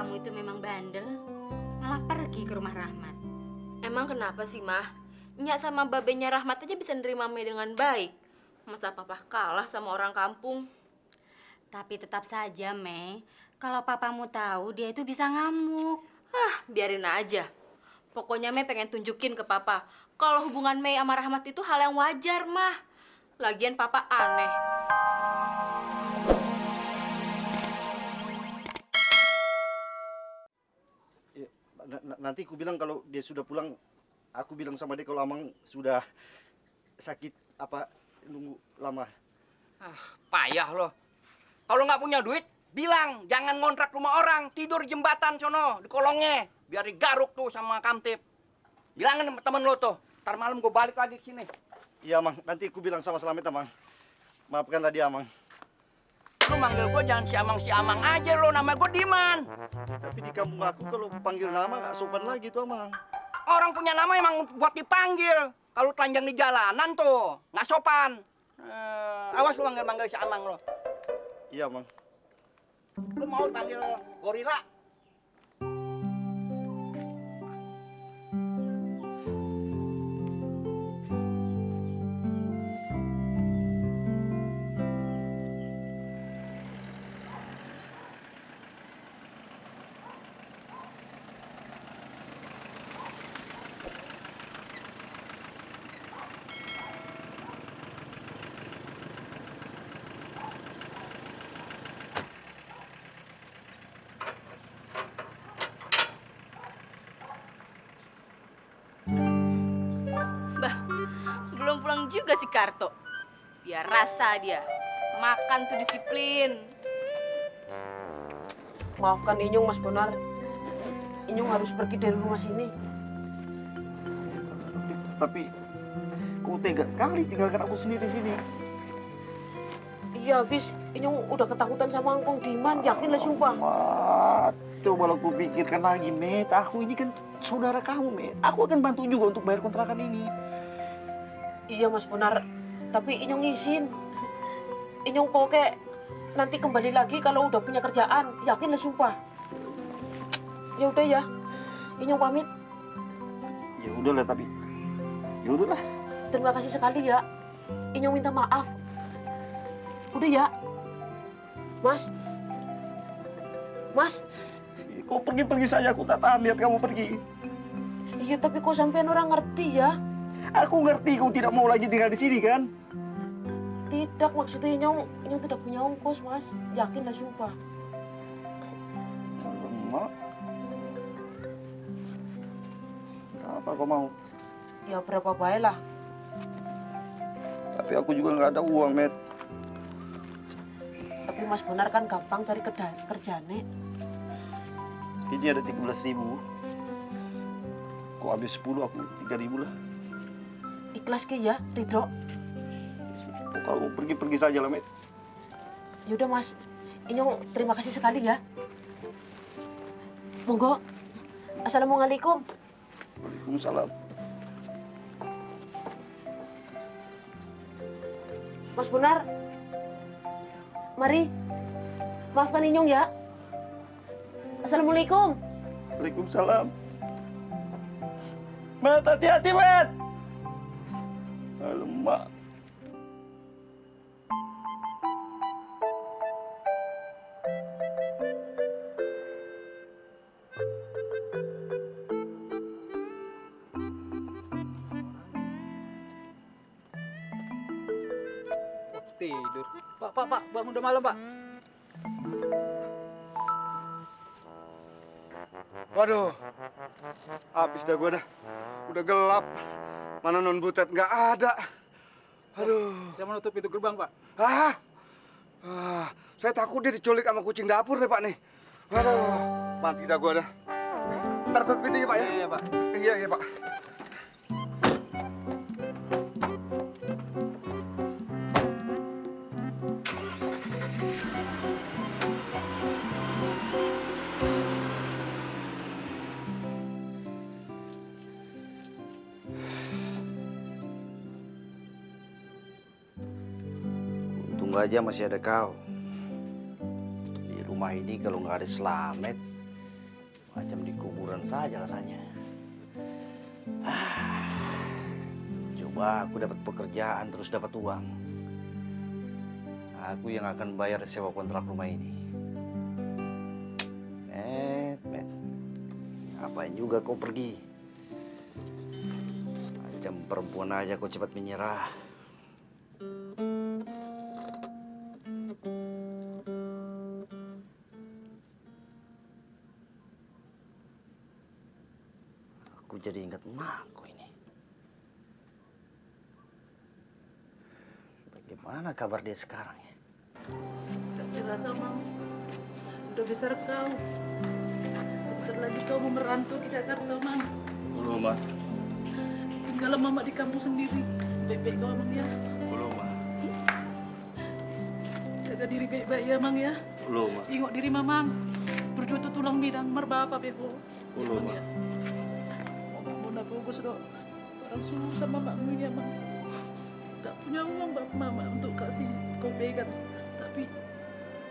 papamu itu memang bandel, malah pergi ke rumah Rahmat. Emang kenapa sih, Mah? Nyak sama babenya Rahmat aja bisa nerima Mei dengan baik. Masa papa kalah sama orang kampung? Tapi tetap saja, Mei, kalau papamu tahu dia itu bisa ngamuk. Biarin aja. Pokoknya Mei pengen tunjukin ke papa kalau hubungan Mei sama Rahmat itu hal yang wajar, Mah. Lagian papa aneh. Ya, nanti aku bilang kalau dia sudah pulang, aku bilang sama dia kalau Amang sudah sakit apa nunggu lama. Payah loh. Kalau nggak punya duit, bilang jangan ngontrak rumah orang, tidur jembatan sono di kolongnya, biar digaruk tuh sama kamtip. Bilangin sama temen lo tuh, ntar malam gue balik lagi ke sini. Iya, Amang. Nanti aku bilang sama Slamet, Amang. Maafkanlah dia, Amang. Lu manggil gue jangan si Amang aja lo, nama gue Diman. Tapi di kampung aku kalau panggil nama nggak sopan lagi tuh, Amang. Orang punya nama emang buat dipanggil. Kalau telanjang di jalanan tuh, nggak sopan. Awas lu manggil si Amang lo. Iya, Amang. Lu mau panggil gorila? Belum pulang juga si Karto. Biar rasa dia. Makan tuh disiplin. Maafkan Inyong, Mas Bonar. Inyong harus pergi dari rumah sini. Tapi kau tega kali tinggalkan aku sendiri di sini. Iya, habis Inyong udah ketakutan sama Angkong Diman. Yakinlah, sumpah. Coba aku pikirkan lagi, Met. Aku ini kan saudara kamu, Met. Aku akan bantu juga untuk bayar kontrakan ini. Iya, Mas Bonar. Tapi Inyong izin. Inyong pokoknya nanti kembali lagi kalau udah punya kerjaan. Yakinlah, sumpah. Ya udah ya. Inyong pamit. Ya udahlah, tapi ya udahlah. Terima kasih sekali ya. Inyong minta maaf. Udah ya. Mas. Mas. Kau pergi-pergi saja, aku tak tahan lihat kamu pergi. Iya, tapi kok sampean orang ngerti ya? Aku ngerti kau tidak mau lagi tinggal di sini, kan? Tidak, maksudnya Inyong tidak punya ongkos, Mas. Yakinlah, sumpah. Mak. Apa kau mau? Ya berapa baik lah. Tapi aku juga nggak ada uang, Met. Tapi Mas Bonar kan gampang cari kerjane. Ini ada 13.000. Kau habis 10, aku 3.000 lah. Ikhlas Ki ya, Ridho. Kalau pergi-pergi saja lah, Met. Yaudah Mas, Inyong terima kasih sekali ya. Monggo. Assalamualaikum. Waalaikumsalam. Mas Bonar. Mari. Maafkan Inyong ya. Assalamualaikum. Waalaikumsalam. Met, hati-hati, Met. Alamak. Tidur. Pak, bangun udah malam, Pak. Waduh, habis dah gua dah. Udah gelap. Mana non butet nggak ada. Aduh. Saya mau nutup pintu gerbang, Pak. Saya takut dia diculik sama kucing dapur deh, Pak nih. Aduh, mati dah gua dah. Ntar tutup pintunya, Pak ya. Iya, Pak. Iya, Pak. Tunggu aja masih ada kau. Di rumah ini kalau nggak ada Slamet, Macam di kuburan saja rasanya. Coba aku dapat pekerjaan terus dapat uang. Aku yang akan bayar sewa kontrak rumah ini. Met. Ngapain juga kau pergi? Macam perempuan aja kau cepat menyerah. Aku jadi ingat emakku ini. Bagaimana kabar dia sekarang ya? Tak jelas, Mang. Sudah besar kau. Sebentar lagi kau mau merantau ke Jakarta, Mang. Belum, Ma. Tinggal Mama di kampung sendiri. Baik-baik kau, Mang, ya. Belum, Ma. Jaga diri baik-baik ya, Mang, ya. Belum, Ma. Ingok diri, Mamang. Berjutu tulang bidang merbapa, Bebo. Belum, Ma. Ya. Mama fokus dok. Orang suruh sama makmu ya, Mang. Tak punya uang Mama untuk kasih kau pegang. Tapi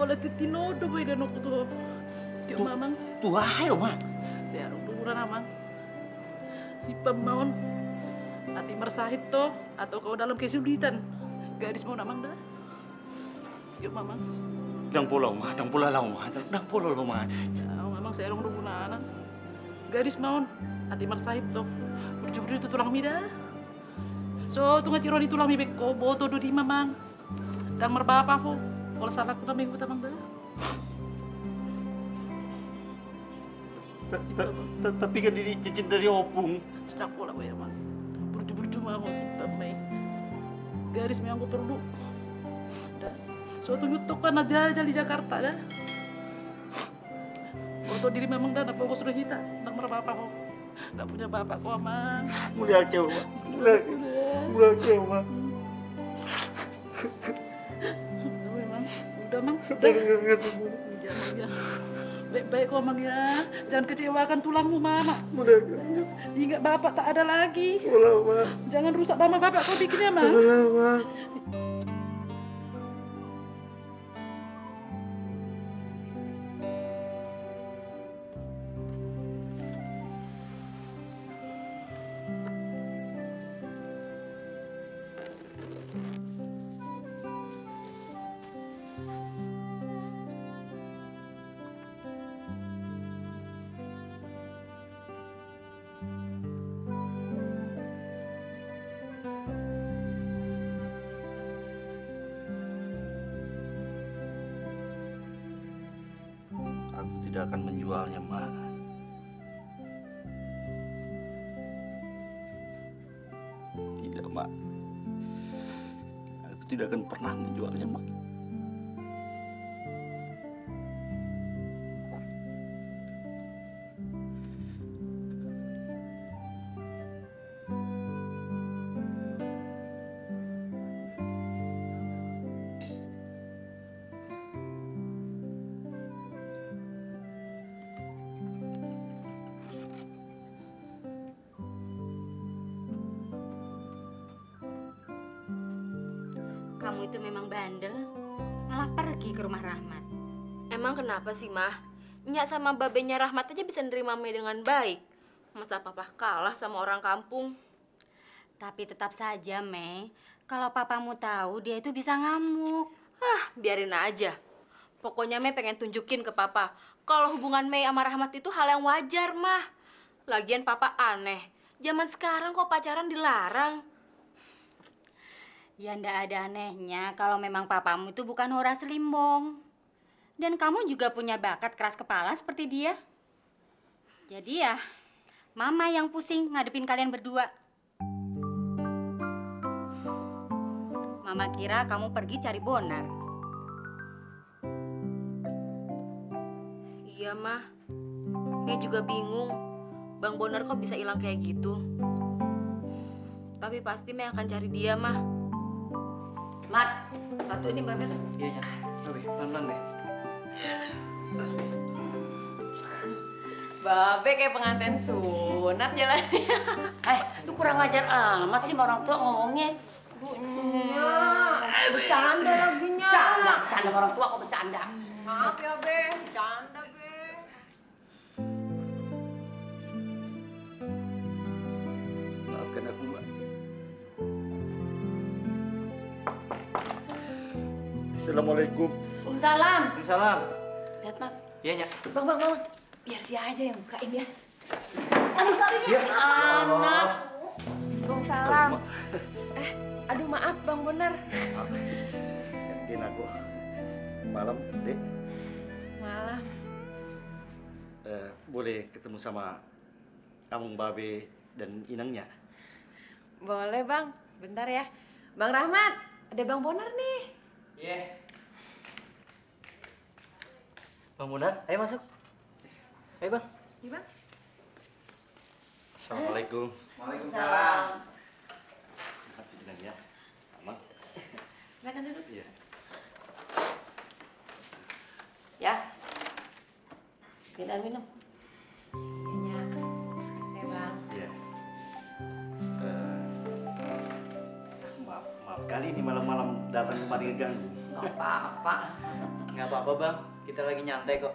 kalau titino do boy dan aku tuh. Tiap Mamang. Tuh, ayo, Ma. Saya harus dulu Mamang. Si pemaun hati mersahit toh atau kau dalam kesulitan. Gadis mau Mamang dah. Yuk Mamang. Dang pulau, Ma. Dang pulau lah, Ma. Dang pulau lah, Ma. Ya, Mamang saya harus dulu anak. Gadis mau hati mersahit toh. Berjubur itu tulang mida. So, tunggu ciro di tulang mibek ko boto do di Mamang. Dang merbapa ko. Kalau salah ko na minggu tamang dah. Tapi kan ini cincin dari opung. Sudah pula ya, Mang. Berjubur mah ako si Pamay. Garis mo yang ko perlu. Dan so tunjuk kan aja di Jakarta dah. Foto diri memang dah apa ko sudah hita. Nak merbapa ko. Nggak punya bapak ko, Mang. Mulia kau, Ma. Mulia kau, Ma. Udah, Mang. Udah. Ya. Baik-baik kok, Mang ya. Jangan kecewakan tulangmu, Mama. Ingat bapak tak ada lagi. Jangan rusak nama bapak kau bikinnya, Mang. Aku tidak akan menjualnya, Ma. Tidak, Ma. Aku tidak akan pernah menjualnya, Ma. Kamu itu memang bandel, malah pergi ke rumah Rahmat. Emang kenapa sih, Mah? Nyak sama babenya Rahmat aja bisa nerima Mei dengan baik. Masa papa kalah sama orang kampung? Tapi tetap saja, Mei, kalau papamu tahu dia itu bisa ngamuk. Biarin aja. Pokoknya Mei pengen tunjukin ke papa kalau hubungan Mei sama Rahmat itu hal yang wajar, Mah. Lagian papa aneh. Zaman sekarang kok pacaran dilarang. Ya ndak ada anehnya kalau memang papamu itu bukan Horas Limbong. Dan kamu juga punya bakat keras kepala seperti dia. Jadi ya, Mama yang pusing ngadepin kalian berdua. Mama kira kamu pergi cari Bonar. Iya, Mah. Mei juga bingung. Bang Bonar kok bisa hilang kayak gitu. Tapi pasti Mei akan cari dia, Mah. Mat, satu ini Mbak Bella. Iya, Oke, pelan-pelan deh. Babe kayak pengantin sunat jalannya. Lu kurang ajar amat sih sama orang tua ngomongnya. Bercanda laginya. Bercanda sama orang tua kok bercanda. Maaf ya, Be. Bercanda, Be. Assalamualaikum. Waalaikumsalam. Salam. Lihat, Mat. Iya, Nyak. Bang. Biar si aja yang bukain ya. Aduh, sorry. Anak. Waalaikumsalam. Aduh maaf Bang Bonar. Yakin aku. Malam, Dek. Malam. Boleh ketemu sama Amung Babe dan Inangnya? Boleh Bang, bentar ya. Bang Rahmat, ada Bang Bonar nih. Iya. Bang Munar, ayo masuk. Ayo Bang. Iya Bang. Assalamualaikum. Waalaikumsalam. Inangnya. Aman? Silakan duduk. Iya. Ya. Kita minum. Iya. Ya Bang. Iya. Maaf kali ini malam-malam datang kemari ngeganggu. Nggak apa-apa. Nggak apa-apa, Bang. Kita lagi nyantai kok.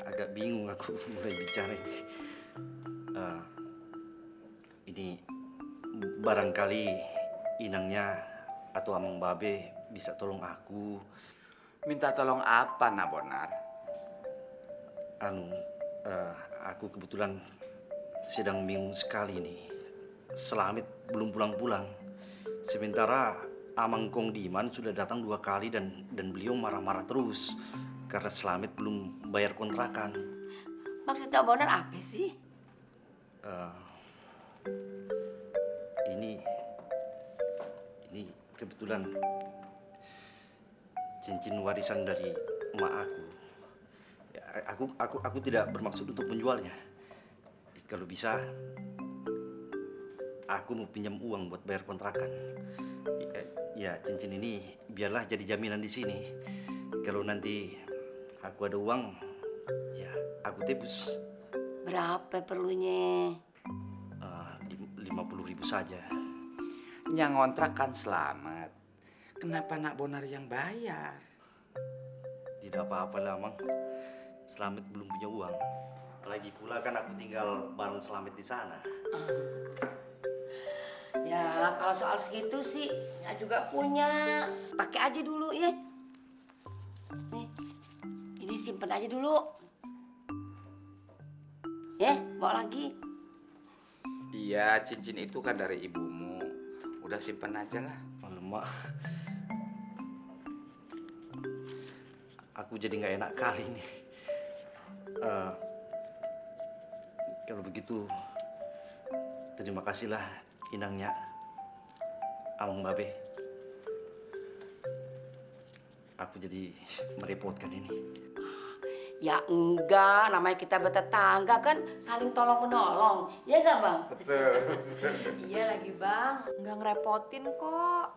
Agak bingung aku mulai bicara ini. Ini barangkali Inangnya atau Amang Babe bisa tolong aku. Minta tolong apa, Nak Bonar? Aku kebetulan sedang bingung sekali nih. Selamit belum pulang-pulang. Sementara Amang Kong Diman sudah datang 2 kali dan beliau marah-marah terus karena Selamit belum bayar kontrakan. Maksudnya Bonar apa sih? Ini kebetulan cincin warisan dari emak aku. Ya, aku tidak bermaksud untuk menjualnya. Kalau bisa, aku mau pinjam uang buat bayar kontrakan. Ya, cincin ini biarlah jadi jaminan di sini. Kalau nanti aku ada uang, ya aku tebus. Berapa perlunya? 50.000 saja. Yang ngontrak kan Selamat. Kenapa Nak Bonar yang bayar? Tidak apa-apa lah, Mang. Selamat belum punya uang. Lagi pula kan aku tinggal bareng Selamat di sana. Ya kalau soal segitu sih, ya juga punya. Pakai aja dulu ya. Nih, ini simpen aja dulu. Ya, bawa lagi. Iya, cincin itu kan dari ibumu. Udah simpen aja lah. Alamak. Aku jadi nggak enak kali nih. Kalau begitu, terima kasihlah Inangnya, Amang Babe. Aku jadi merepotkan ini. Ya enggak, namanya kita bertetangga kan saling tolong menolong. Ya enggak Bang? Betul. Iya lagi Bang, nggak ngerepotin kok.